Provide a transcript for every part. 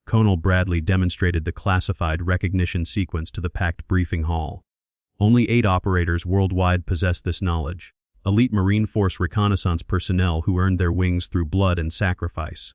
Colonel Bradley demonstrated the classified recognition sequence to the packed briefing hall. Only 8 operators worldwide possess this knowledge. Elite Marine Force reconnaissance personnel who earned their wings through blood and sacrifice.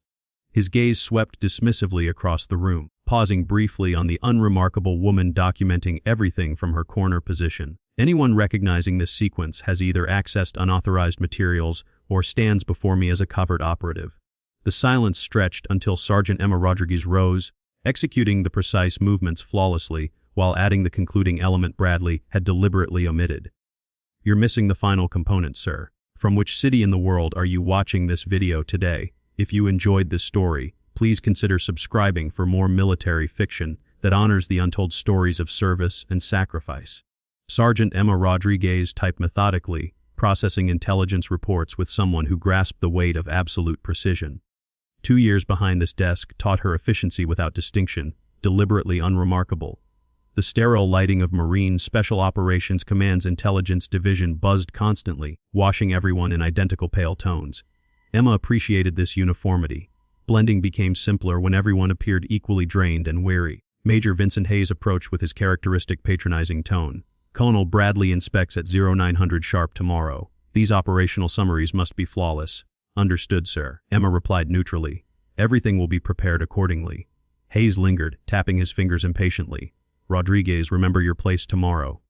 His gaze swept dismissively across the room, pausing briefly on the unremarkable woman documenting everything from her corner position. Anyone recognizing this sequence has either accessed unauthorized materials or stands before me as a covert operative. The silence stretched until Sergeant Emma Rodriguez rose, executing the precise movements flawlessly while adding the concluding element Bradley had deliberately omitted. You're missing the final component, sir. From which city in the world are you watching this video today? If you enjoyed this story, please consider subscribing for more military fiction that honors the untold stories of service and sacrifice. Sergeant Emma Rodriguez typed methodically, processing intelligence reports with someone who grasped the weight of absolute precision. 2 years behind this desk taught her efficiency without distinction, deliberately unremarkable. The sterile lighting of Marine Special Operations Command's Intelligence Division buzzed constantly, washing everyone in identical pale tones. Emma appreciated this uniformity. Blending became simpler when everyone appeared equally drained and weary. Major Vincent Hayes approached with his characteristic patronizing tone. Colonel Bradley inspects at 0900 sharp tomorrow. These operational summaries must be flawless. Understood, sir. Emma replied neutrally. Everything will be prepared accordingly. Hayes lingered, tapping his fingers impatiently. Rodriguez, remember your place tomorrow.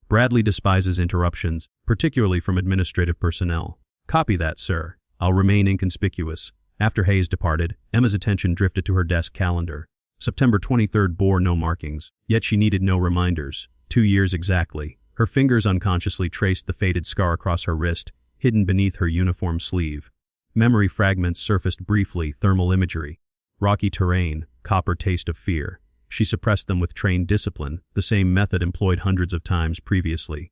Bradley despises interruptions, particularly from administrative personnel. Copy that, sir. I'll remain inconspicuous. After Hayes departed, Emma's attention drifted to her desk calendar. September 23rd bore no markings, yet she needed no reminders. 2 years exactly. Her fingers unconsciously traced the faded scar across her wrist, hidden beneath her uniform sleeve. Memory fragments surfaced briefly, thermal imagery. Rocky terrain, copper taste of fear. She suppressed them with trained discipline, the same method employed hundreds of times previously.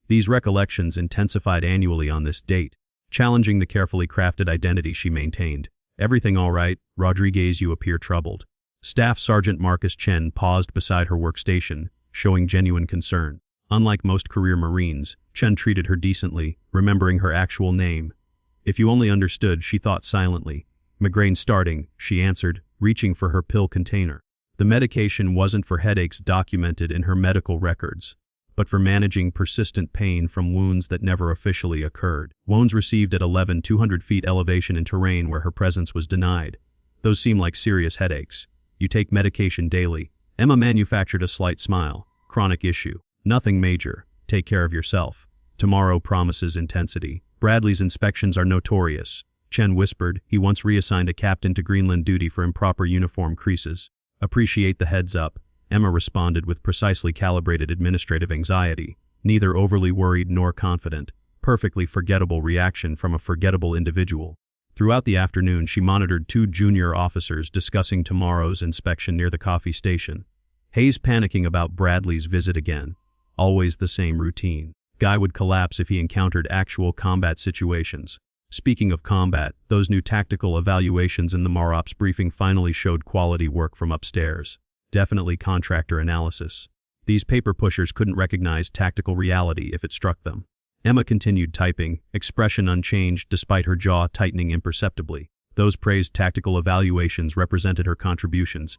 These recollections intensified annually on this date, challenging the carefully crafted identity she maintained. Everything all right, Rodriguez, you appear troubled. Staff Sergeant Marcus Chen paused beside her workstation, showing genuine concern. Unlike most career Marines, Chen treated her decently, remembering her actual name. If you only understood, she thought silently. Migraine starting, she answered, reaching for her pill container. The medication wasn't for headaches documented in her medical records, but for managing persistent pain from wounds that never officially occurred. Wounds received at 200 feet elevation in terrain where her presence was denied. Those seem like serious headaches. You take medication daily. Emma manufactured a slight smile. Chronic issue. Nothing major. Take care of yourself. Tomorrow promises intensity. Bradley's inspections are notorious. Chen whispered. He once reassigned a captain to Greenland duty for improper uniform creases. Appreciate the heads up, Emma responded with precisely calibrated administrative anxiety, neither overly worried nor confident. Perfectly forgettable reaction from a forgettable individual. Throughout the afternoon, she monitored 2 junior officers discussing tomorrow's inspection near the coffee station. Hayes panicking about Bradley's visit again. Always the same routine. Guy would collapse if he encountered actual combat situations. Speaking of combat, those new tactical evaluations in the MAROPS briefing finally showed quality work from upstairs. Definitely contractor analysis. These paper pushers couldn't recognize tactical reality if it struck them. Emma continued typing, expression unchanged despite her jaw tightening imperceptibly. Those praised tactical evaluations represented her contributions,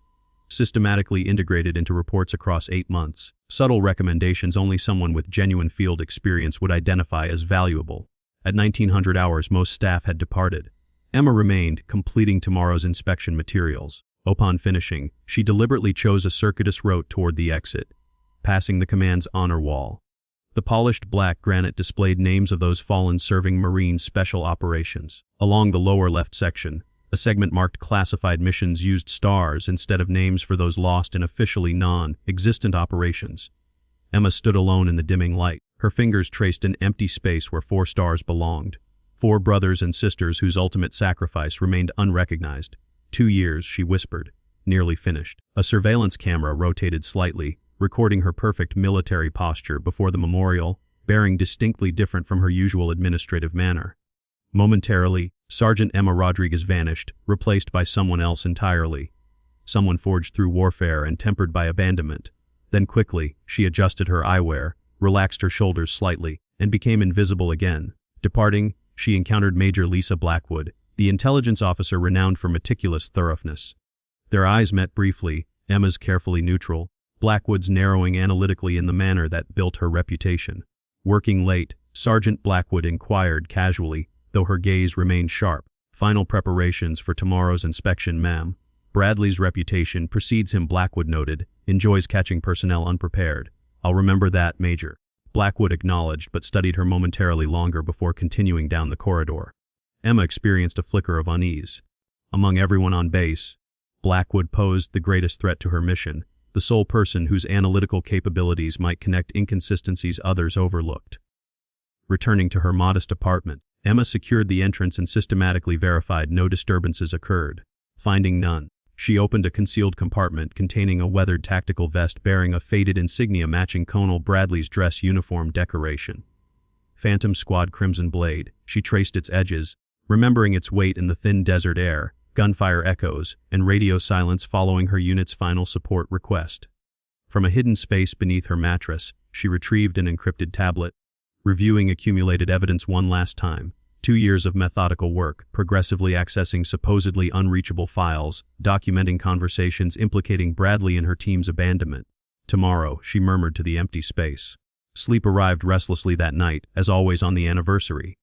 systematically integrated into reports across 8 months. Subtle recommendations only someone with genuine field experience would identify as valuable. At 1900 hours, most staff had departed. Emma remained, completing tomorrow's inspection materials. Upon finishing, she deliberately chose a circuitous route toward the exit, passing the command's honor wall. The polished black granite displayed names of those fallen serving Marine Special Operations. Along the lower left section, a segment marked classified missions used stars instead of names for those lost in officially non-existent operations. Emma stood alone in the dimming light. Her fingers traced an empty space where 4 stars belonged. 4 brothers and sisters whose ultimate sacrifice remained unrecognized. 2 years, she whispered. Nearly finished. A surveillance camera rotated slightly, recording her perfect military posture before the memorial, bearing distinctly different from her usual administrative manner. Momentarily, Sergeant Emma Rodriguez vanished, replaced by someone else entirely. Someone forged through warfare and tempered by abandonment. Then quickly, she adjusted her eyewear, relaxed her shoulders slightly, and became invisible again. Departing, she encountered Major Lisa Blackwood, the intelligence officer renowned for meticulous thoroughness. Their eyes met briefly, Emma's carefully neutral, Blackwood's narrowing analytically in the manner that built her reputation. Working late, Sergeant Blackwood inquired casually, though her gaze remained sharp. "Final preparations for tomorrow's inspection, ma'am." "Bradley's reputation precedes him," Blackwood noted. "Enjoys catching personnel unprepared." "I'll remember that, Major." Blackwood acknowledged but studied her momentarily longer before continuing down the corridor. Emma experienced a flicker of unease. Among everyone on base, Blackwood posed the greatest threat to her mission, the sole person whose analytical capabilities might connect inconsistencies others overlooked. Returning to her modest apartment, Emma secured the entrance and systematically verified no disturbances occurred. Finding none, she opened a concealed compartment containing a weathered tactical vest bearing a faded insignia matching Colonel Bradley's dress uniform decoration. Phantom Squad crimson blade, she traced its edges, remembering its weight in the thin desert air, gunfire echoes, and radio silence following her unit's final support request. From a hidden space beneath her mattress, she retrieved an encrypted tablet. Reviewing accumulated evidence one last time, 2 years of methodical work, progressively accessing supposedly unreachable files, documenting conversations implicating Bradley in her team's abandonment. "Tomorrow," she murmured to the empty space. Sleep arrived restlessly that night, as always on the anniversary.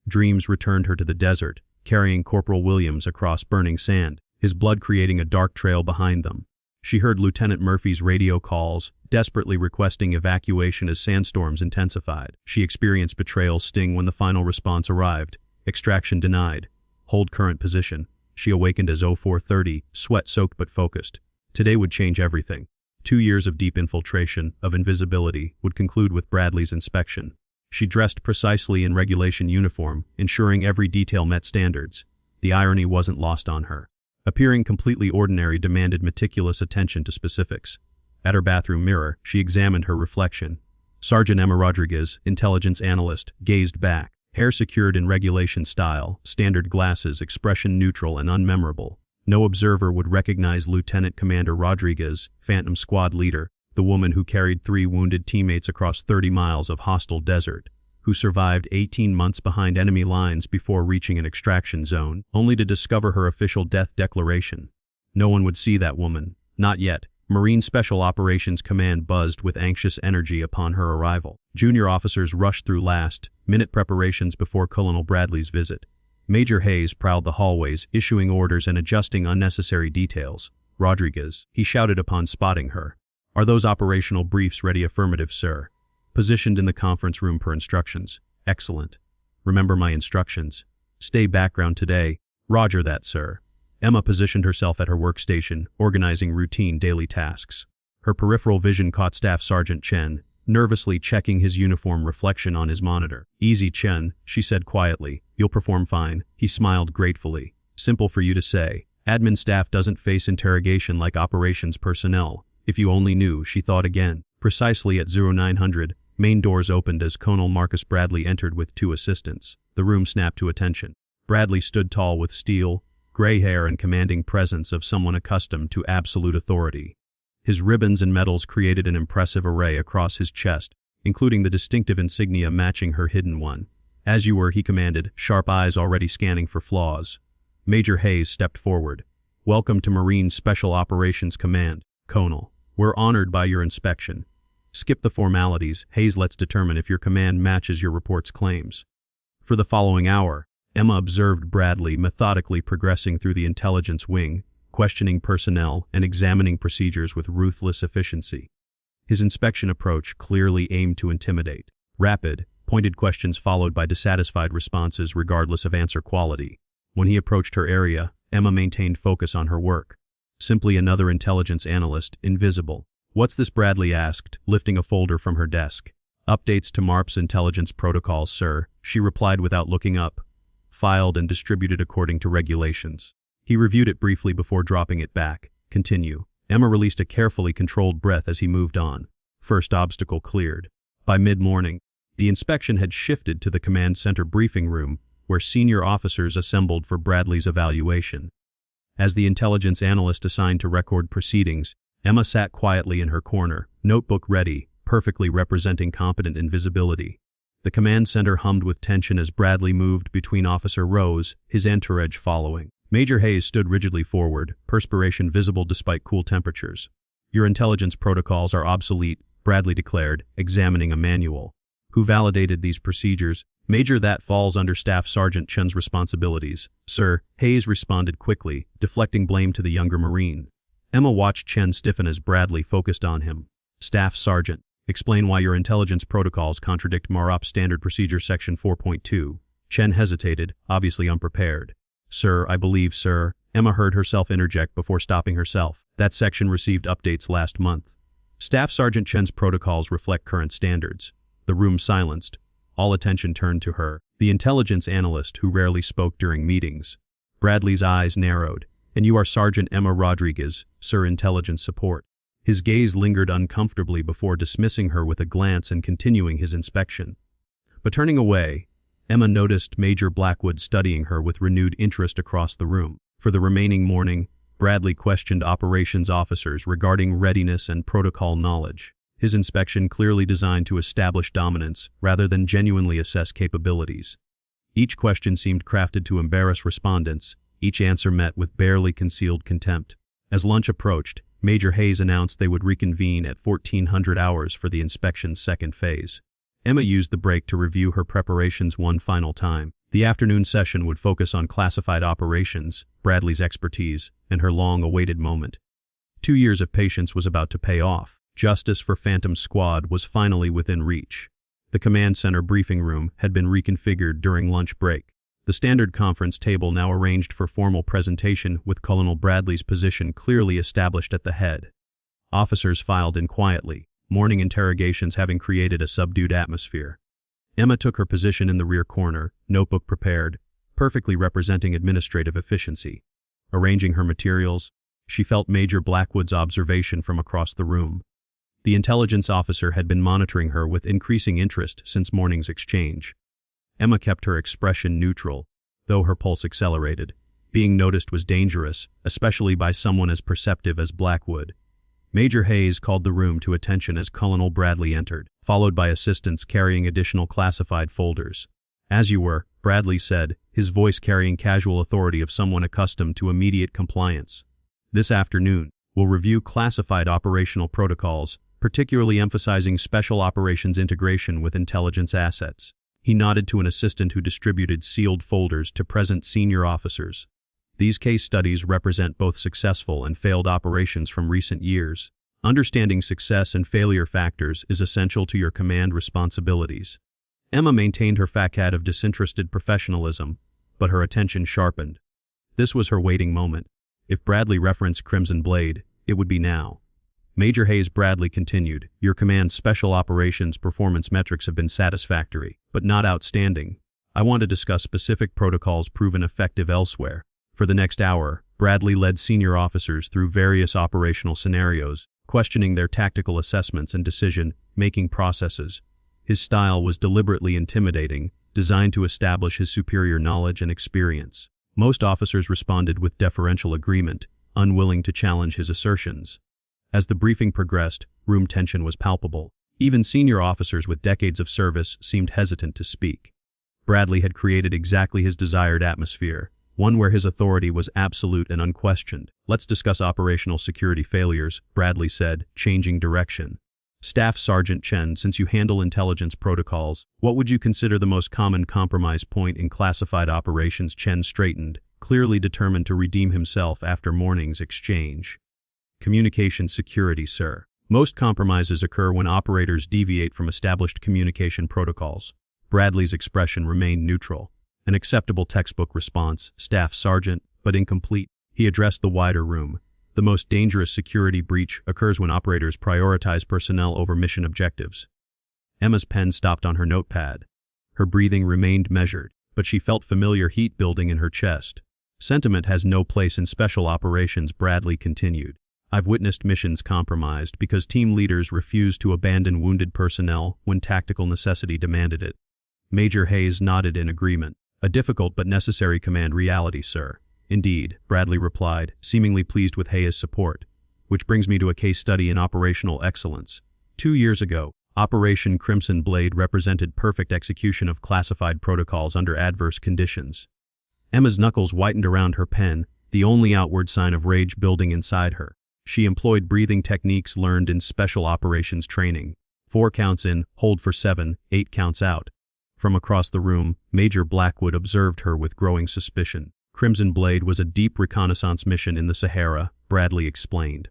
Dreams returned her to the desert, carrying Corporal Williams across burning sand, his blood creating a dark trail behind them. She heard Lieutenant Murphy's radio calls, desperately requesting evacuation as sandstorms intensified. She experienced betrayal's sting when the final response arrived. Extraction denied. Hold current position. She awakened as 0430, sweat-soaked but focused. Today would change everything. 2 years of deep infiltration, of invisibility, would conclude with Bradley's inspection. She dressed precisely in regulation uniform, ensuring every detail met standards. The irony wasn't lost on her. Appearing completely ordinary demanded meticulous attention to specifics. At her bathroom mirror, she examined her reflection. Sergeant Emma Rodriguez, intelligence analyst, gazed back. Hair secured in regulation style, standard glasses, expression neutral and unmemorable. No observer would recognize Lieutenant Commander Rodriguez, Phantom Squad leader, the woman who carried 3 wounded teammates across 30 miles of hostile desert, who survived 18 months behind enemy lines before reaching an extraction zone, only to discover her official death declaration. No one would see that woman. Not yet. Marine Special Operations Command buzzed with anxious energy upon her arrival. Junior officers rushed through last-minute preparations before Colonel Bradley's visit. Major Hayes prowled the hallways, issuing orders and adjusting unnecessary details. "Rodriguez," he shouted upon spotting her. "Are those operational briefs ready?" "Affirmative, sir." "Positioned in the conference room per instructions." "Excellent. Remember my instructions. Stay background today." "Roger that, sir." Emma positioned herself at her workstation, organizing routine daily tasks. Her peripheral vision caught Staff Sergeant Chen, nervously checking his uniform reflection on his monitor. "Easy, Chen," she said quietly. "You'll perform fine." He smiled gratefully. "Simple for you to say. Admin staff doesn't face interrogation like operations personnel. If you only knew," she thought again. Precisely at 0900, main doors opened as Colonel Marcus Bradley entered with 2 assistants. The room snapped to attention. Bradley stood tall with steel, gray hair and commanding presence of someone accustomed to absolute authority. His ribbons and medals created an impressive array across his chest, including the distinctive insignia matching her hidden one. "As you were," he commanded, sharp eyes already scanning for flaws. Major Hayes stepped forward. "Welcome to Marine Special Operations Command, Colonel. We're honored by your inspection. Skip the formalities, Hayes. Let's determine if your command matches your report's claims." For the following hour, Emma observed Bradley methodically progressing through the intelligence wing, questioning personnel and examining procedures with ruthless efficiency. His inspection approach clearly aimed to intimidate. Rapid, pointed questions followed by dissatisfied responses regardless of answer quality. When he approached her area, Emma maintained focus on her work. Simply another intelligence analyst, invisible. "What's this?" Bradley asked, lifting a folder from her desk. "Updates to MARP's intelligence protocols, sir," she replied without looking up. "Filed and distributed according to regulations." He reviewed it briefly before dropping it back. "Continue." Emma released a carefully controlled breath as he moved on. First obstacle cleared. By mid-morning, the inspection had shifted to the command center briefing room, where senior officers assembled for Bradley's evaluation. As the intelligence analyst assigned to record proceedings, Emma sat quietly in her corner, notebook ready, perfectly representing competent invisibility. The command center hummed with tension as Bradley moved between officer rows, his entourage following. Major Hayes stood rigidly forward, perspiration visible despite cool temperatures. Your intelligence protocols are obsolete, Bradley declared, examining a manual. Who validated these procedures? Major, that falls under Staff Sergeant Chen's responsibilities, sir, Hayes responded quickly, deflecting blame to the younger Marine. Emma watched Chen stiffen as Bradley focused on him. Staff Sergeant, explain why your intelligence protocols contradict MAROP Standard Procedure Section 4.2. Chen hesitated, obviously unprepared. Sir, I believe, sir, Emma heard herself interject before stopping herself. That section received updates last month. Staff Sergeant Chen's protocols reflect current standards. The room silenced. All attention turned to her, the intelligence analyst who rarely spoke during meetings. Bradley's eyes narrowed. And you are Sergeant Emma Rodriguez, Sir, Intelligence Support. His gaze lingered uncomfortably before dismissing her with a glance and continuing his inspection. But turning away, Emma noticed Major Blackwood studying her with renewed interest across the room. For the remaining morning, Bradley questioned operations officers regarding readiness and protocol knowledge. His inspection clearly designed to establish dominance rather than genuinely assess capabilities. Each question seemed crafted to embarrass respondents, each answer met with barely concealed contempt. As lunch approached, Major Hayes announced they would reconvene at 1400 hours for the inspection's second phase. Emma used the break to review her preparations one final time. The afternoon session would focus on classified operations, Bradley's expertise, and her long-awaited moment. 2 years of patience was about to pay off. Justice for Phantom Squad was finally within reach. The command center briefing room had been reconfigured during lunch break. The standard conference table now arranged for formal presentation with Colonel Bradley's position clearly established at the head. Officers filed in quietly, morning interrogations having created a subdued atmosphere. Emma took her position in the rear corner, notebook prepared, perfectly representing administrative efficiency. Arranging her materials, she felt Major Blackwood's observation from across the room. The intelligence officer had been monitoring her with increasing interest since morning's exchange. Emma kept her expression neutral, though her pulse accelerated. Being noticed was dangerous, especially by someone as perceptive as Blackwood. Major Hayes called the room to attention as Colonel Bradley entered, followed by assistants carrying additional classified folders. As you were, Bradley said, his voice carrying casual authority of someone accustomed to immediate compliance. This afternoon, we'll review classified operational protocols, particularly emphasizing special operations integration with intelligence assets. He nodded to an assistant who distributed sealed folders to present senior officers. These case studies represent both successful and failed operations from recent years. Understanding success and failure factors is essential to your command responsibilities. Emma maintained her facade of disinterested professionalism, but her attention sharpened. This was her waiting moment. If Bradley referenced Crimson Blade, it would be now. Major Hayes Bradley continued, your command's special operations performance metrics have been satisfactory, but not outstanding. I want to discuss specific protocols proven effective elsewhere. For the next hour, Bradley led senior officers through various operational scenarios, questioning their tactical assessments and decision-making processes. His style was deliberately intimidating, designed to establish his superior knowledge and experience. Most officers responded with deferential agreement, unwilling to challenge his assertions. As the briefing progressed, room tension was palpable. Even senior officers with decades of service seemed hesitant to speak. Bradley had created exactly his desired atmosphere, one where his authority was absolute and unquestioned. Let's discuss operational security failures, Bradley said, changing direction. Staff Sergeant Chen, since you handle intelligence protocols, what would you consider the most common compromise point in classified operations? Chen straightened, clearly determined to redeem himself after morning's exchange. Communication security, sir. Most compromises occur when operators deviate from established communication protocols. Bradley's expression remained neutral. An acceptable textbook response, Staff Sergeant, but incomplete. He addressed the wider room. The most dangerous security breach occurs when operators prioritize personnel over mission objectives. Emma's pen stopped on her notepad. Her breathing remained measured, but she felt familiar heat building in her chest. Sentiment has no place in special operations, Bradley continued. I've witnessed missions compromised because team leaders refused to abandon wounded personnel when tactical necessity demanded it. Major Hayes nodded in agreement. A difficult but necessary command reality, sir. Indeed, Bradley replied, seemingly pleased with Hayes' support. Which brings me to a case study in operational excellence. 2 years ago, Operation Crimson Blade represented perfect execution of classified protocols under adverse conditions. Emma's knuckles whitened around her pen, the only outward sign of rage building inside her. She employed breathing techniques learned in special operations training. 4 counts in, hold for 7, 8 counts out. From across the room, Major Blackwood observed her with growing suspicion. Crimson Blade was a deep reconnaissance mission in the Sahara, Bradley explained.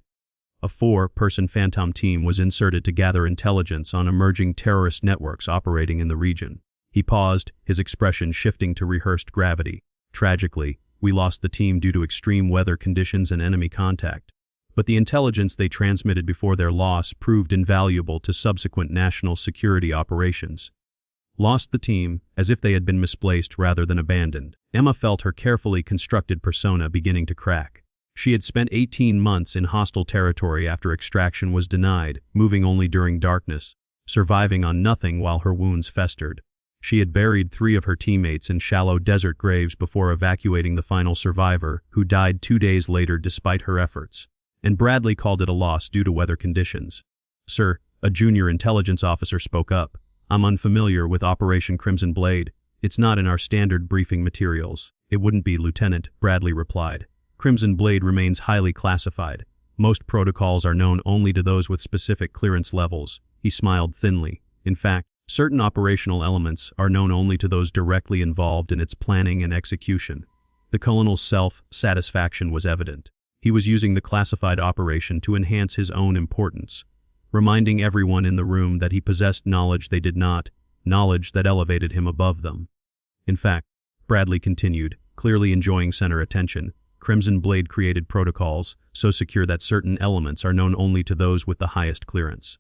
A 4-person Phantom team was inserted to gather intelligence on emerging terrorist networks operating in the region. He paused, his expression shifting to rehearsed gravity. Tragically, we lost the team due to extreme weather conditions and enemy contact. But the intelligence they transmitted before their loss proved invaluable to subsequent national security operations. Lost the team, as if they had been misplaced rather than abandoned. Emma felt her carefully constructed persona beginning to crack. She had spent 18 months in hostile territory after extraction was denied, moving only during darkness, surviving on nothing while her wounds festered. She had buried 3 of her teammates in shallow desert graves before evacuating the final survivor, who died 2 days later despite her efforts. And Bradley called it a loss due to weather conditions. "Sir," a junior intelligence officer spoke up, "I'm unfamiliar with Operation Crimson Blade. It's not in our standard briefing materials." "It wouldn't be, Lieutenant," Bradley replied. "Crimson Blade remains highly classified. Most protocols are known only to those with specific clearance levels." He smiled thinly. "In fact, certain operational elements are known only to those directly involved in its planning and execution." The colonel's self-satisfaction was evident. He was using the classified operation to enhance his own importance, reminding everyone in the room that he possessed knowledge they did not, knowledge that elevated him above them. "In fact," Bradley continued, clearly enjoying center attention, "Crimson Blade created protocols so secure that certain elements are known only to those with the highest clearance."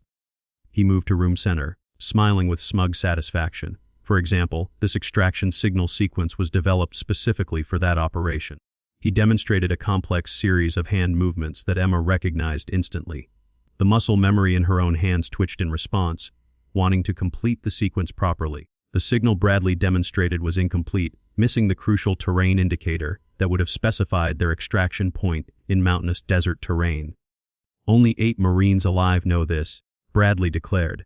He moved to room center, smiling with smug satisfaction. For example, this extraction signal sequence was developed specifically for that operation. He demonstrated a complex series of hand movements that Emma recognized instantly. The muscle memory in her own hands twitched in response, wanting to complete the sequence properly. The signal Bradley demonstrated was incomplete, missing the crucial terrain indicator that would have specified their extraction point in mountainous desert terrain. "Only 8 Marines alive know this," Bradley declared.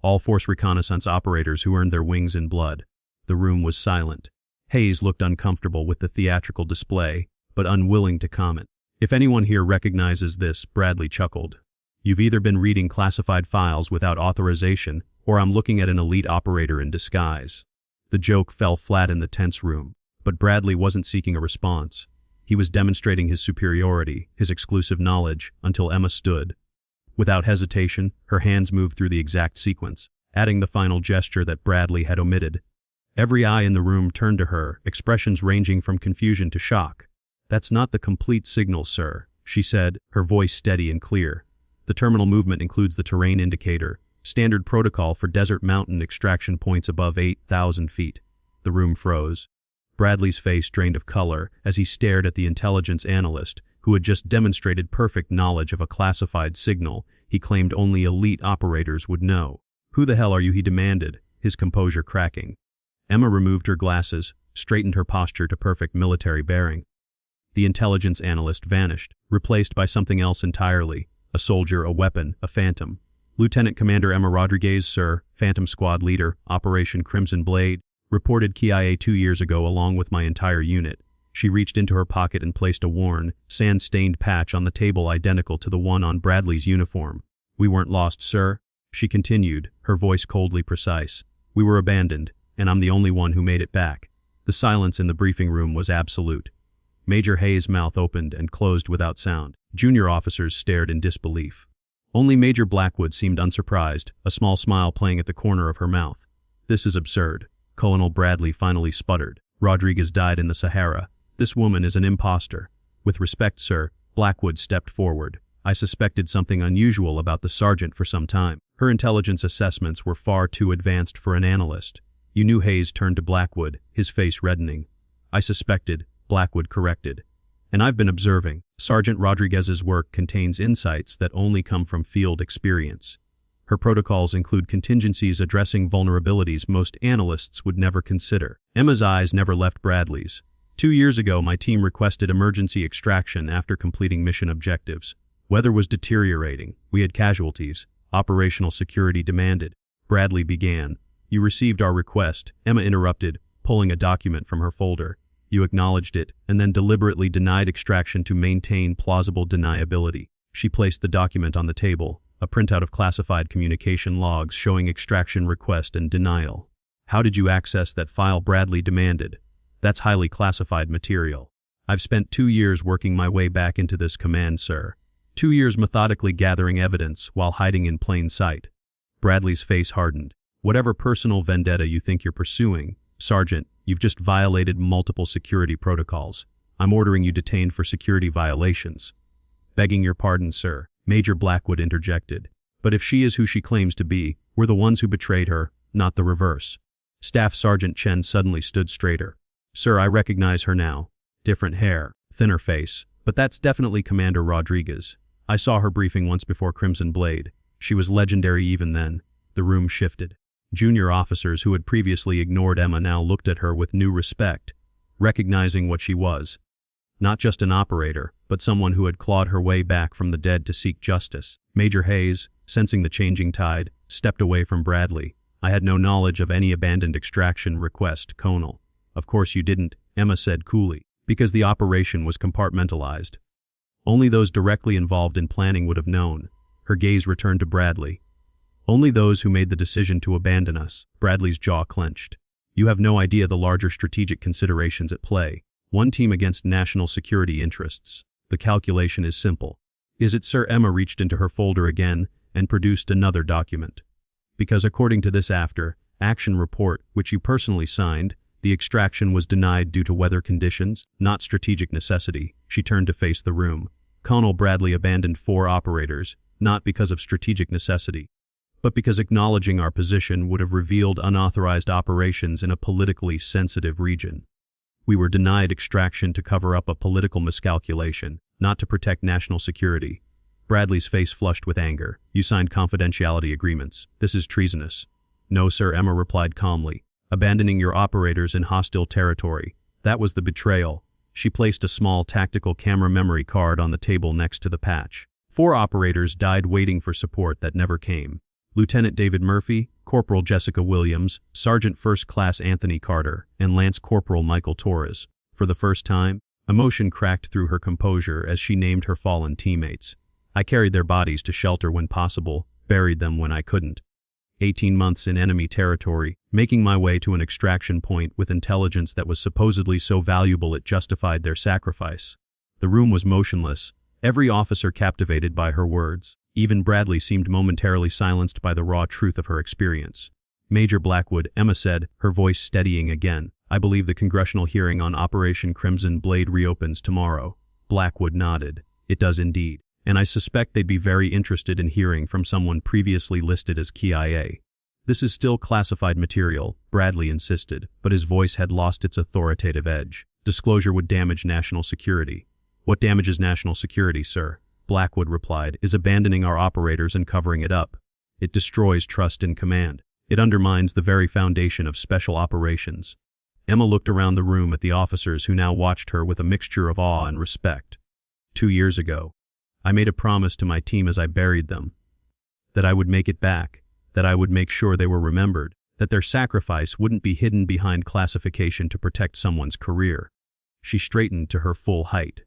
"All force reconnaissance operators who earned their wings in blood." The room was silent. Hayes looked uncomfortable with the theatrical display, but unwilling to comment. "If anyone here recognizes this," Bradley chuckled, "you've either been reading classified files without authorization, or I'm looking at an elite operator in disguise." The joke fell flat in the tense room, but Bradley wasn't seeking a response. He was demonstrating his superiority, his exclusive knowledge, until Emma stood. Without hesitation, her hands moved through the exact sequence, adding the final gesture that Bradley had omitted. Every eye in the room turned to her, expressions ranging from confusion to shock. "That's not the complete signal, sir," she said, her voice steady and clear. "The terminal movement includes the terrain indicator, standard protocol for desert mountain extraction points above 8,000 feet. The room froze. Bradley's face drained of color as he stared at the intelligence analyst, who had just demonstrated perfect knowledge of a classified signal he claimed only elite operators would know. "Who the hell are you?" he demanded, his composure cracking. Emma removed her glasses, straightened her posture to perfect military bearing. The intelligence analyst vanished, replaced by something else entirely, a soldier, a weapon, a phantom. "Lieutenant Commander Emma Rodriguez, sir, Phantom Squad Leader, Operation Crimson Blade, reported KIA 2 years ago along with my entire unit." She reached into her pocket and placed a worn, sand-stained patch on the table identical to the one on Bradley's uniform. "We weren't lost, sir," she continued, her voice coldly precise. "We were abandoned, and I'm the only one who made it back." The silence in the briefing room was absolute. Major Hayes' mouth opened and closed without sound. Junior officers stared in disbelief. Only Major Blackwood seemed unsurprised, a small smile playing at the corner of her mouth. "This is absurd," Colonel Bradley finally sputtered. "Rodriguez died in the Sahara. This woman is an imposter." "With respect, sir," Blackwood stepped forward. "I suspected something unusual about the sergeant for some time. Her intelligence assessments were far too advanced for an analyst." "You knew?" Hayes turned to Blackwood, his face reddening. "I suspected," Blackwood corrected. "And I've been observing. Sergeant Rodriguez's work contains insights that only come from field experience. Her protocols include contingencies addressing vulnerabilities most analysts would never consider." Emma's eyes never left Bradley's. 2 years ago, my team requested emergency extraction after completing mission objectives. Weather was deteriorating. We had casualties. Operational security demanded. Bradley began. "You received our request," Emma interrupted, pulling a document from her folder. You acknowledged it, and then deliberately denied extraction to maintain plausible deniability. She placed the document on the table, a printout of classified communication logs showing extraction request and denial. How did you access that file? Bradley demanded. That's highly classified material. I've spent 2 years working my way back into this command, sir. 2 years methodically gathering evidence while hiding in plain sight. Bradley's face hardened. Whatever personal vendetta you think you're pursuing, Sergeant, you've just violated multiple security protocols. I'm ordering you detained for security violations. Begging your pardon, sir, Major Blackwood interjected. But if she is who she claims to be, we're the ones who betrayed her, not the reverse. Staff Sergeant Chen suddenly stood straighter. Sir, I recognize her now. Different hair, thinner face, but that's definitely Commander Rodriguez. I saw her briefing once before Crimson Blade. She was legendary even then. The room shifted. Junior officers who had previously ignored Emma now looked at her with new respect, recognizing what she was. Not just an operator, but someone who had clawed her way back from the dead to seek justice. Major Hayes, sensing the changing tide, stepped away from Bradley. I had no knowledge of any abandoned extraction request, Colonel. Of course you didn't, Emma said coolly, because the operation was compartmentalized. Only those directly involved in planning would have known. Her gaze returned to Bradley. Only those who made the decision to abandon us. Bradley's jaw clenched. You have no idea the larger strategic considerations at play. One team against national security interests. The calculation is simple. Is it, sir? Emma reached into her folder again and produced another document. Because according to this after-action report, which you personally signed, the extraction was denied due to weather conditions, not strategic necessity. She turned to face the room. Colonel Bradley abandoned 4 operators, not because of strategic necessity, but because acknowledging our position would have revealed unauthorized operations in a politically sensitive region. We were denied extraction to cover up a political miscalculation, not to protect national security. Bradley's face flushed with anger. You signed confidentiality agreements. This is treasonous. No, sir, Emma replied calmly. Abandoning your operators in hostile territory. That was the betrayal. She placed a small tactical camera memory card on the table next to the patch. 4 operators died waiting for support that never came. Lieutenant David Murphy, Corporal Jessica Williams, Sergeant First Class Anthony Carter, and Lance Corporal Michael Torres. For the first time, emotion cracked through her composure as she named her fallen teammates. I carried their bodies to shelter when possible, buried them when I couldn't. 18 months in enemy territory, making my way to an extraction point with intelligence that was supposedly so valuable it justified their sacrifice. The room was motionless, every officer captivated by her words. Even Bradley seemed momentarily silenced by the raw truth of her experience. Major Blackwood, Emma said, her voice steadying again. I believe the congressional hearing on Operation Crimson Blade reopens tomorrow. Blackwood nodded. It does indeed. And I suspect they'd be very interested in hearing from someone previously listed as KIA. This is still classified material, Bradley insisted, but his voice had lost its authoritative edge. Disclosure would damage national security. What damages national security, sir? Blackwood replied, is abandoning our operators and covering it up. It destroys trust in command. It undermines the very foundation of special operations. Emma looked around the room at the officers who now watched her with a mixture of awe and respect. 2 years ago, I made a promise to my team as I buried them, that I would make it back, that I would make sure they were remembered, that their sacrifice wouldn't be hidden behind classification to protect someone's career. She straightened to her full height.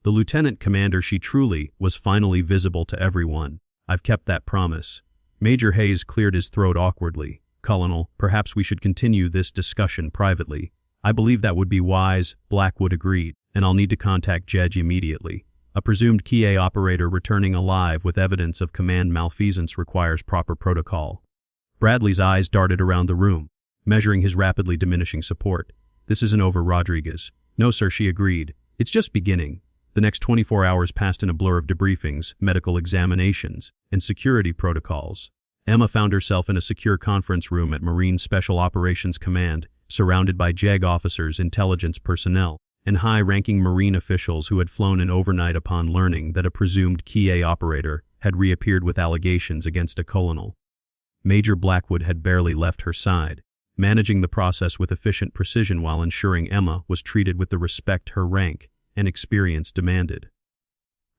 The lieutenant commander she truly was finally visible to everyone. I've kept that promise. Major Hayes cleared his throat awkwardly. Colonel, perhaps we should continue this discussion privately. I believe that would be wise, Blackwood agreed, and I'll need to contact Jedge immediately. A presumed KIA operator returning alive with evidence of command malfeasance requires proper protocol. Bradley's eyes darted around the room, measuring his rapidly diminishing support. This isn't over, Rodriguez. No, sir, she agreed. It's just beginning. The next 24 hours passed in a blur of debriefings, medical examinations, and security protocols. Emma found herself in a secure conference room at Marine Special Operations Command, surrounded by JEG officers, intelligence personnel, and high-ranking Marine officials who had flown in overnight upon learning that a presumed KIA operator had reappeared with allegations against a colonel. Major Blackwood had barely left her side, managing the process with efficient precision while ensuring Emma was treated with the respect her rank and experience demanded.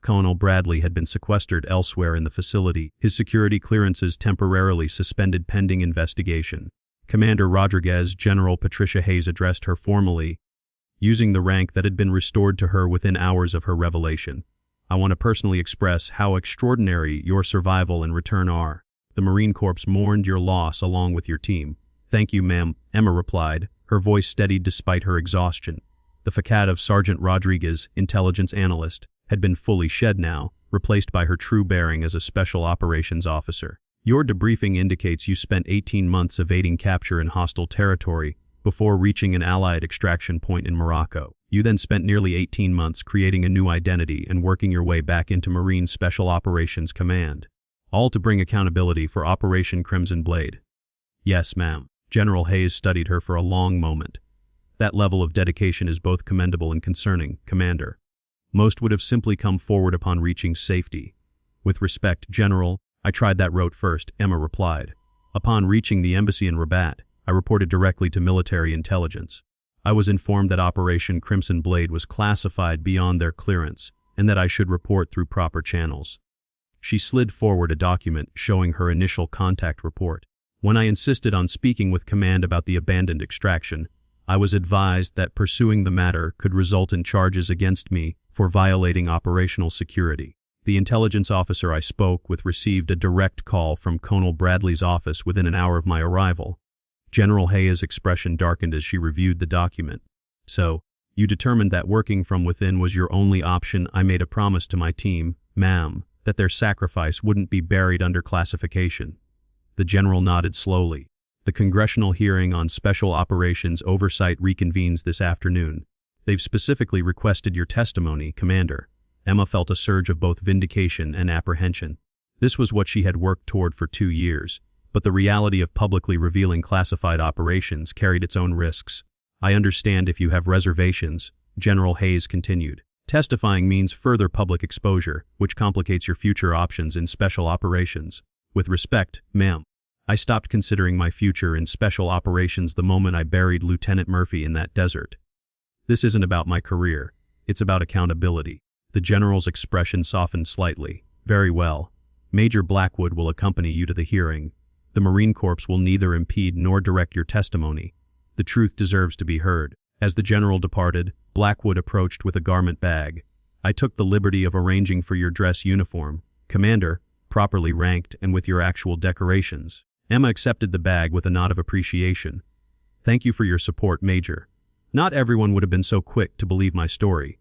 Colonel Bradley had been sequestered elsewhere in the facility, his security clearances temporarily suspended pending investigation. Commander Rodriguez, General Patricia Hayes addressed her formally. using the rank that had been restored to her within hours of her revelation. I want to personally express how extraordinary your survival and return are. The Marine Corps mourned your loss along with your team. Thank you, ma'am, Emma replied, her voice steadied despite her exhaustion. The facade of Sergeant Rodriguez, intelligence analyst, had been fully shed now, replaced by her true bearing as a special operations officer. Your debriefing indicates you spent 18 months evading capture in hostile territory before reaching an Allied extraction point in Morocco. You then spent nearly 18 months creating a new identity and working your way back into Marine Special Operations Command, all to bring accountability for Operation Crimson Blade. Yes, ma'am. General Hayes studied her for a long moment. That level of dedication is both commendable and concerning, Commander. Most would have simply come forward upon reaching safety. With respect, General, I tried that route first, Emma replied. Upon reaching the embassy in Rabat, I reported directly to military intelligence. I was informed that Operation Crimson Blade was classified beyond their clearance, and that I should report through proper channels. She slid forward a document showing her initial contact report. When I insisted on speaking with command about the abandoned extraction, I was advised that pursuing the matter could result in charges against me for violating operational security. The intelligence officer I spoke with received a direct call from Colonel Bradley's office within an hour of my arrival. General Hayes' expression darkened as she reviewed the document. So, you determined that working from within was your only option. I made a promise to my team, ma'am, that their sacrifice wouldn't be buried under classification. The general nodded slowly. The congressional hearing on Special Operations Oversight reconvenes this afternoon. They've specifically requested your testimony, Commander. Emma felt a surge of both vindication and apprehension. This was what she had worked toward for 2 years, but the reality of publicly revealing classified operations carried its own risks. I understand if you have reservations, General Hayes continued. Testifying means further public exposure, which complicates your future options in special operations. With respect, ma'am, I stopped considering my future in special operations the moment I buried Lieutenant Murphy in that desert. This isn't about my career. It's about accountability. The general's expression softened slightly. Very well. Major Blackwood will accompany you to the hearing. The Marine Corps will neither impede nor direct your testimony. The truth deserves to be heard. As the general departed, Blackwood approached with a garment bag. I took the liberty of arranging for your dress uniform, Commander, properly ranked and with your actual decorations. Emma accepted the bag with a nod of appreciation. Thank you for your support, Major. Not everyone would have been so quick to believe my story.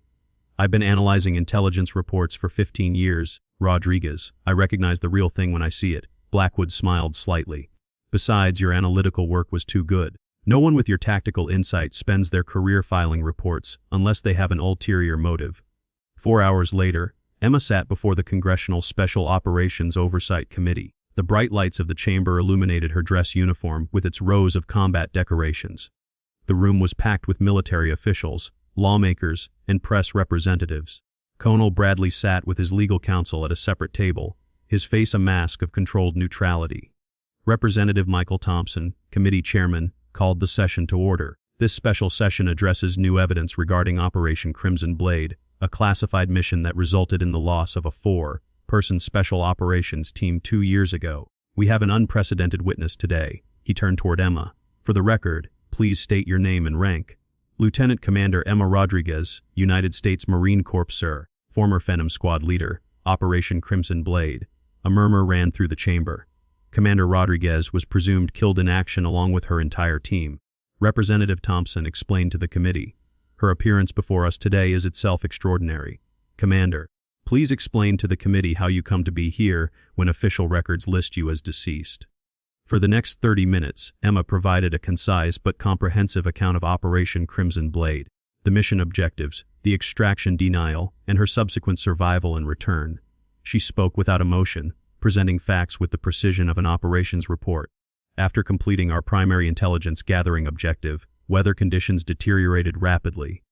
I've been analyzing intelligence reports for 15 years, Rodriguez. I recognize the real thing when I see it. Blackwood smiled slightly. Besides, your analytical work was too good. No one with your tactical insight spends their career filing reports unless they have an ulterior motive. 4 hours later, Emma sat before the Congressional Special Operations Oversight Committee. The bright lights of the chamber illuminated her dress uniform with its rows of combat decorations. The room was packed with military officials, lawmakers, and press representatives. Colonel Bradley sat with his legal counsel at a separate table, his face a mask of controlled neutrality. Representative Michael Thompson, committee chairman, called the session to order. This special session addresses new evidence regarding Operation Crimson Blade, a classified mission that resulted in the loss of a 4-person special operations team 2 years ago. We have an unprecedented witness today. He turned toward Emma. For the record, please state your name and rank. Lieutenant Commander Emma Rodriguez, United States Marine Corps, sir. Former Phenom Squad leader, Operation Crimson Blade. A murmur ran through the chamber. Commander Rodriguez was presumed killed in action along with her entire team. Representative Thompson explained to the committee. Her appearance before us today is itself extraordinary. Commander, please explain to the committee how you come to be here when official records list you as deceased. For the next 30 minutes, Emma provided a concise but comprehensive account of Operation Crimson Blade, the mission objectives, the extraction denial, and her subsequent survival and return. She spoke without emotion, presenting facts with the precision of an operations report. After completing our primary intelligence gathering objective, weather conditions deteriorated rapidly.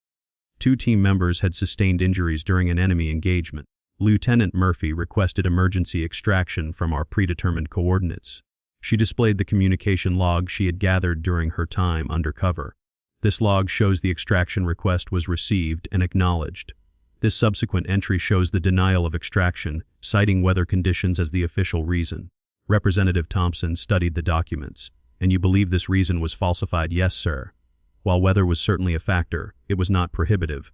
2 team members had sustained injuries during an enemy engagement. Lieutenant Murphy requested emergency extraction from our predetermined coordinates. She displayed the communication log she had gathered during her time under cover. This log shows the extraction request was received and acknowledged. This subsequent entry shows the denial of extraction, citing weather conditions as the official reason. Representative Thompson studied the documents. And you believe this reason was falsified? Yes, sir. While weather was certainly a factor, it was not prohibitive.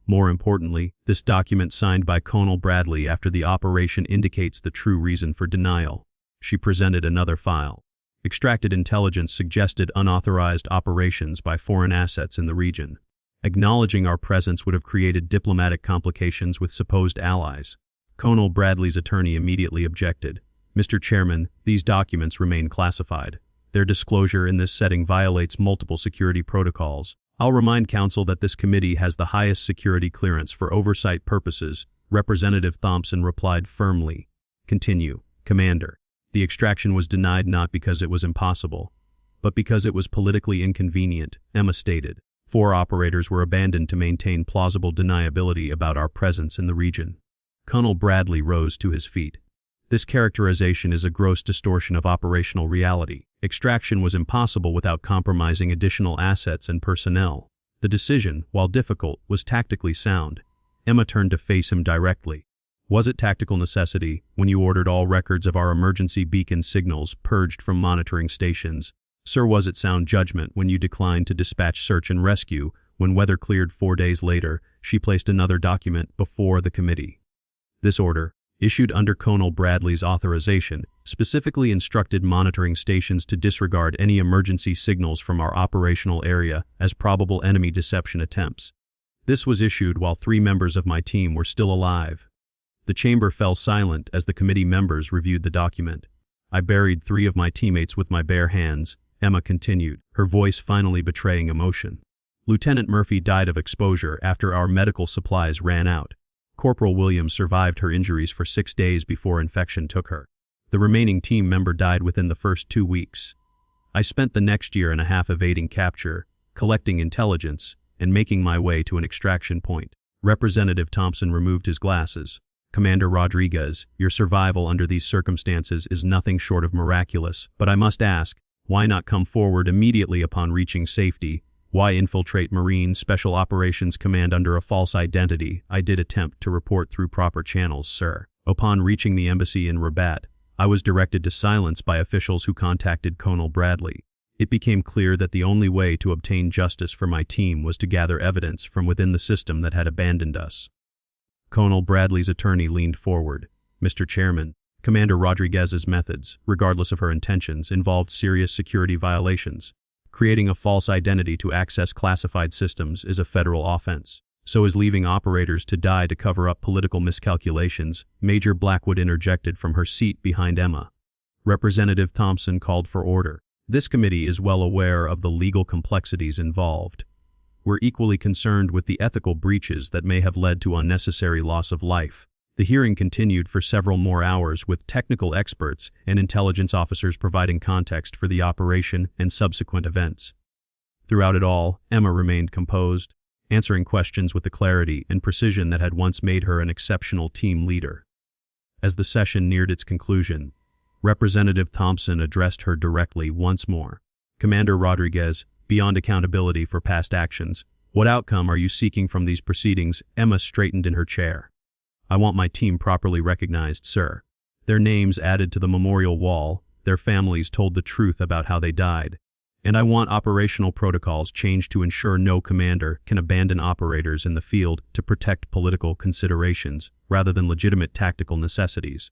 More importantly, this document signed by Colonel Bradley after the operation indicates the true reason for denial. She presented another file. Extracted intelligence suggested unauthorized operations by foreign assets in the region. Acknowledging our presence would have created diplomatic complications with supposed allies. Colonel Bradley's attorney immediately objected. Mr. Chairman, these documents remain classified. Their disclosure in this setting violates multiple security protocols. I'll remind Counsel that this committee has the highest security clearance for oversight purposes. Representative Thompson replied firmly. Continue, Commander. The extraction was denied not because it was impossible, but because it was politically inconvenient, Emma stated. 4 operators were abandoned to maintain plausible deniability about our presence in the region. Colonel Bradley rose to his feet. This characterization is a gross distortion of operational reality. Extraction was impossible without compromising additional assets and personnel. The decision, while difficult, was tactically sound. Emma turned to face him directly. Was it tactical necessity when you ordered all records of our emergency beacon signals purged from monitoring stations? Sir, was it sound judgment when you declined to dispatch search and rescue when weather cleared 4 days later? She placed another document before the committee. This order, issued under Colonel Bradley's authorization, specifically instructed monitoring stations to disregard any emergency signals from our operational area as probable enemy deception attempts. This was issued while 3 members of my team were still alive. The chamber fell silent as the committee members reviewed the document. I buried 3 of my teammates with my bare hands, Emma continued, her voice finally betraying emotion. Lieutenant Murphy died of exposure after our medical supplies ran out. Corporal Williams survived her injuries for 6 days before infection took her. The remaining team member died within the first 2 weeks. I spent the next year and a half evading capture, collecting intelligence, and making my way to an extraction point. Representative Thompson removed his glasses. Commander Rodriguez, your survival under these circumstances is nothing short of miraculous, but I must ask, why not come forward immediately upon reaching safety? Why infiltrate Marine Special Operations Command under a false identity? I did attempt to report through proper channels, sir. Upon reaching the embassy in Rabat, I was directed to silence by officials who contacted Colonel Bradley. It became clear that the only way to obtain justice for my team was to gather evidence from within the system that had abandoned us. Colonel Bradley's attorney leaned forward. Mr. Chairman, Commander Rodriguez's methods, regardless of her intentions, involved serious security violations. Creating a false identity to access classified systems is a federal offense. So is leaving operators to die to cover up political miscalculations. Major Blackwood interjected from her seat behind Emma. Representative Thompson called for order. This committee is well aware of the legal complexities involved. We're equally concerned with the ethical breaches that may have led to unnecessary loss of life. The hearing continued for several more hours with technical experts and intelligence officers providing context for the operation and subsequent events. Throughout it all, Emma remained composed, answering questions with the clarity and precision that had once made her an exceptional team leader. As the session neared its conclusion, Representative Thompson addressed her directly once more. Commander Rodriguez, beyond accountability for past actions, what outcome are you seeking from these proceedings? Emma straightened in her chair. I want my team properly recognized, sir. Their names added to the memorial wall, their families told the truth about how they died. And I want operational protocols changed to ensure no commander can abandon operators in the field to protect political considerations rather than legitimate tactical necessities.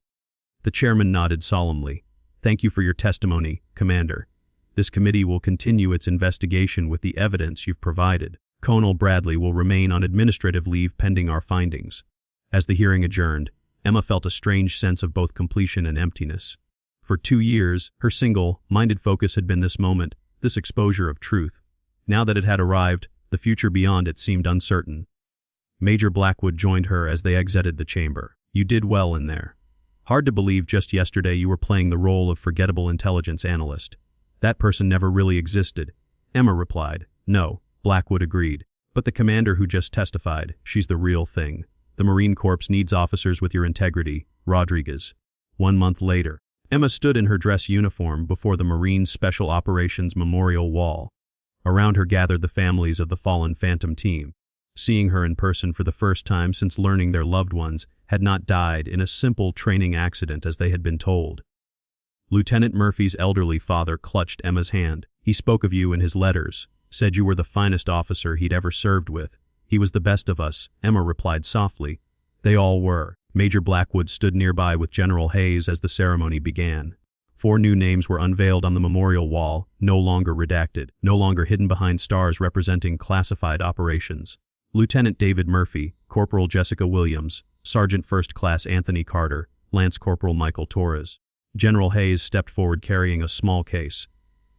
The chairman nodded solemnly. Thank you for your testimony, Commander. This committee will continue its investigation with the evidence you've provided. Colonel Bradley will remain on administrative leave pending our findings. As the hearing adjourned, Emma felt a strange sense of both completion and emptiness. For 2 years, her single-minded focus had been this moment, this exposure of truth. Now that it had arrived, the future beyond it seemed uncertain. Major Blackwood joined her as they exited the chamber. You did well in there. Hard to believe just yesterday you were playing the role of forgettable intelligence analyst. That person never really existed. Emma replied. No, Blackwood agreed. But the commander who just testified, she's the real thing. The Marine Corps needs officers with your integrity, Rodriguez. 1 month later, Emma stood in her dress uniform before the Marine Special Operations Memorial Wall. Around her gathered the families of the fallen Phantom team. Seeing her in person for the first time since learning their loved ones had not died in a simple training accident as they had been told. Lieutenant Murphy's elderly father clutched Emma's hand. He spoke of you in his letters, Said you were the finest officer he'd ever served with. He was the best of us, Emma replied softly. They all were. Major Blackwood stood nearby with General Hayes as the ceremony began. 4 new names were unveiled on the memorial wall, no longer redacted, no longer hidden behind stars representing classified operations. Lieutenant David Murphy, Corporal Jessica Williams, Sergeant First Class Anthony Carter, Lance Corporal Michael Torres. General Hayes stepped forward carrying a small case.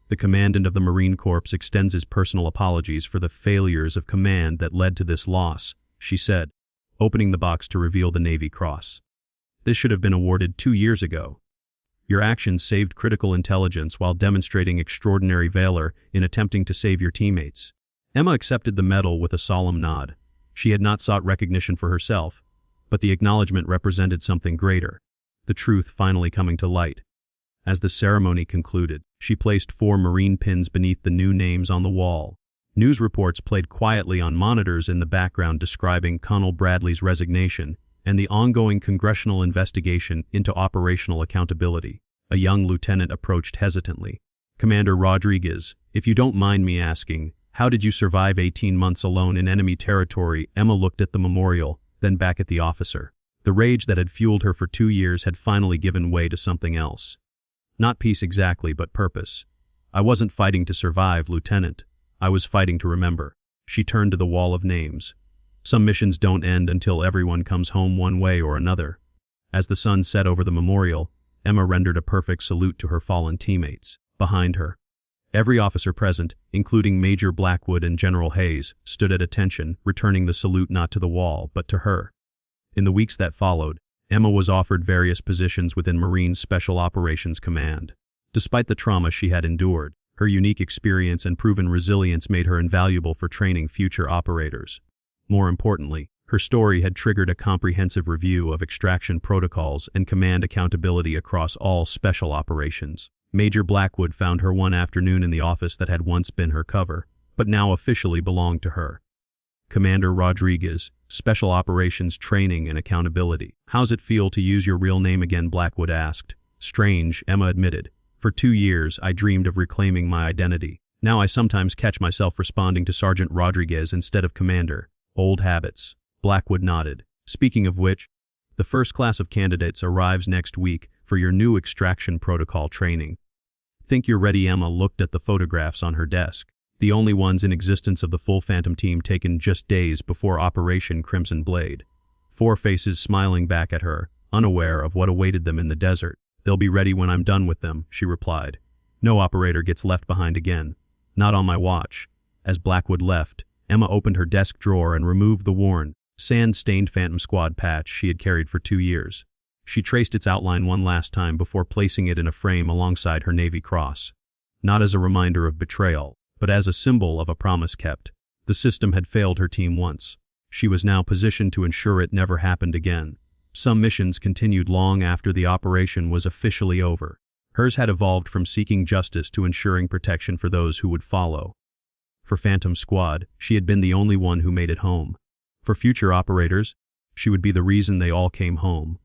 The Commandant of the Marine Corps extends his personal apologies for the failures of command that led to this loss, she said, opening the box to reveal the Navy Cross. This should have been awarded 2 years ago. Your actions saved critical intelligence while demonstrating extraordinary valor in attempting to save your teammates. Emma accepted the medal with a solemn nod. She had not sought recognition for herself, but the acknowledgement represented something greater, the truth finally coming to light. As the ceremony concluded, she placed 4 Marine pins beneath the new names on the wall. News reports played quietly on monitors in the background describing Colonel Bradley's resignation and the ongoing congressional investigation into operational accountability. A young lieutenant approached hesitantly. Commander Rodriguez, if you don't mind me asking, how did you survive 18 months alone in enemy territory? Emma looked at the memorial, then back at the officer. The rage that had fueled her for 2 years had finally given way to something else. Not peace exactly, but purpose. I wasn't fighting to survive, Lieutenant. I was fighting to remember. She turned to the wall of names. Some missions don't end until everyone comes home one way or another. As the sun set over the memorial, Emma rendered a perfect salute to her fallen teammates. Behind her, every officer present, including Major Blackwood and General Hayes, stood at attention, returning the salute not to the wall, but to her. In the weeks that followed, Emma was offered various positions within Marine Special Operations Command. Despite the trauma she had endured, her unique experience and proven resilience made her invaluable for training future operators. More importantly, her story had triggered a comprehensive review of extraction protocols and command accountability across all special operations. Major Blackwood found her one afternoon in the office that had once been her cover, but now officially belonged to her. Commander Rodriguez, Special Operations Training and Accountability. How's it feel to use your real name again? Blackwood asked. Strange, Emma admitted. For 2 years, I dreamed of reclaiming my identity. Now I sometimes catch myself responding to Sergeant Rodriguez instead of Commander. Old habits. Blackwood nodded. Speaking of which, the first class of candidates arrives next week for your new extraction protocol training. Think you're ready? Emma looked at the photographs on her desk. The only ones in existence of the full Phantom team taken just days before Operation Crimson Blade. 4 faces smiling back at her, unaware of what awaited them in the desert. They'll be ready when I'm done with them, she replied. No operator gets left behind again. Not on my watch. As Blackwood left, Emma opened her desk drawer and removed the worn, sand-stained Phantom Squad patch she had carried for 2 years. She traced its outline one last time before placing it in a frame alongside her Navy Cross. Not as a reminder of betrayal, but as a symbol of a promise kept. The system had failed her team once. She was now positioned to ensure it never happened again. Some missions continued long after the operation was officially over. Hers had evolved from seeking justice to ensuring protection for those who would follow. For Phantom Squad, she had been the only one who made it home. For future operators, she would be the reason they all came home.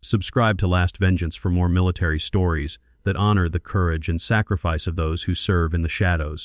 Subscribe to Last Vengeance for more military stories that honor the courage and sacrifice of those who serve in the shadows.